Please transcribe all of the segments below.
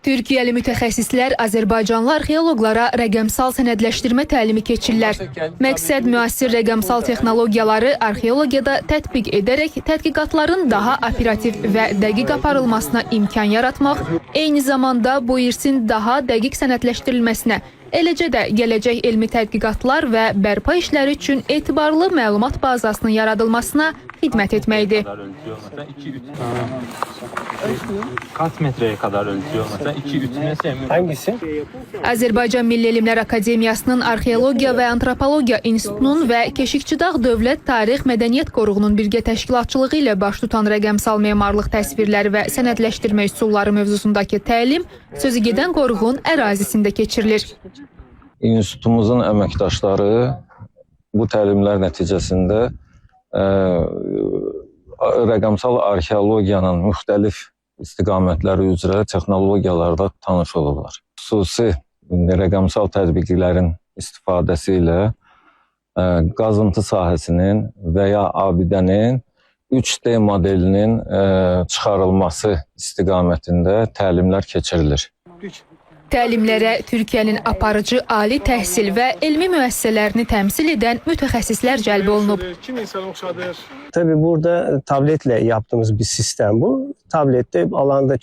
Türkiyəli mütəxəssislər Azərbaycanlı arxeoloqlara rəqəmsal sənədləşdirmə təlimi keçirlər. Məqsəd müasir rəqəmsal texnologiyaları arxeologiyada tətbiq edərək tədqiqatların daha operativ və dəqiq aparılmasına imkan yaratmaq, eyni zamanda bu irsin daha dəqiq sənədləşdirilməsinə, eləcə də gələcək elmi tədqiqatlar və bərpa işləri üçün etibarlı məlumat bazasının yaradılmasına xidmət etməkdir. Kaç metreye kadar ölçüyor mesela? 2-3 metre mi? Hangisi? Azərbaycan Milli Elmlər Akademiyasının Arxeologiya və Antropologiya İnstitutunun və Keşikçidağ Dövlət Tarix Mədəniyyət Qoruğunun birgə təşkilatçılığı ilə baş tutan rəqəmsal memarlıq təsvirləri və sənədləşdirmə üsulları mövzusundakı təlim sözügedən qoruğun ərazisində keçirilir. İnstitutumuzun əməkdaşları bu təlimlər nəticəsində rəqəmsal arxeologiyanın müxtəlif istiqamətləri üzrə texnologiyalarda tanış olurlar. Xüsusi rəqəmsal tətbiqlərin istifadəsi ilə qazıntı sahəsinin və ya abidənin 3D modelinin çıxarılması istiqamətində təlimlər keçirilir. Təlimlərə Türkiyənin aparıcı ali təhsil və elmi müəssisələrini təmsil edən mütəxəssislər cəlb olunub. Tabii burada tabletle yaptığımız bir sistem bu. Tablette alanda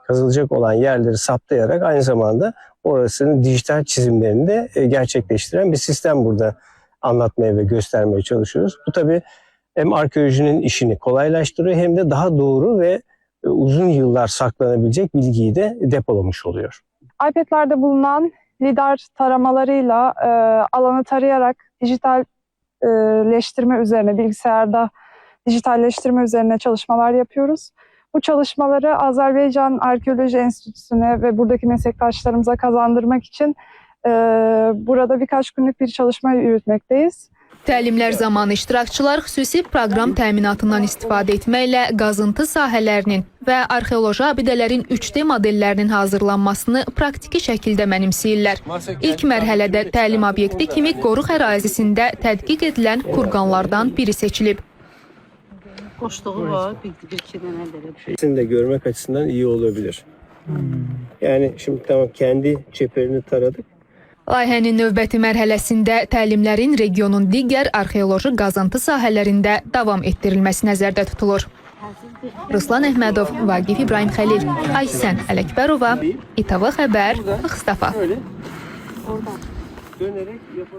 kazılacak olan yerleri saptayarak aynı zamanda orasının dijital çizimlerini de gerçekleştiren bir sistem burada anlatmaya ve göstermeye çalışıyoruz. Bu tabii hem arkeolojinin işini kolaylaştırıyor hem de daha doğru ve uzun yıllar saklanabilecek bilgiyi de depolamış oluyor. iPad'lerde bulunan lidar taramalarıyla alanı tarayarak dijitalleştirme üzerine, bilgisayarda dijitalleştirme üzerine çalışmalar yapıyoruz. Bu çalışmaları Azerbaycan Arkeoloji Enstitüsü'ne ve buradaki meslektaşlarımıza kazandırmak için burada birkaç günlük bir çalışma yürütmekteyiz. Təlimlər zamanı iştirakçılar xüsusi proqram təminatından istifadə etməklə qazıntı sahələrinin və arxeoloji abidələrin 3D modellərinin hazırlanmasını praktiki şəkildə mənimsəyirlər. İlk mərhələdə təlim obyekti kimi qoruq ərazisində tədqiq edilən kurqanlardan biri seçilib. Boşluğu var, bir-iki dənə belə. Sizin de görmek açısından iyi olabilir. Yani şimdi tamam kendi çeperini taradık. Layihənin növbəti mərhələsində təlimlərin regionun digər arxeoloji qazıntı sahələrində davam etdirilməsi nəzərdə tutulur. Ruslan Əhmədov, Vaqif İbrahim Xəlil, Aysən Ələkbərova, İTV Xəbər, Ağstafa.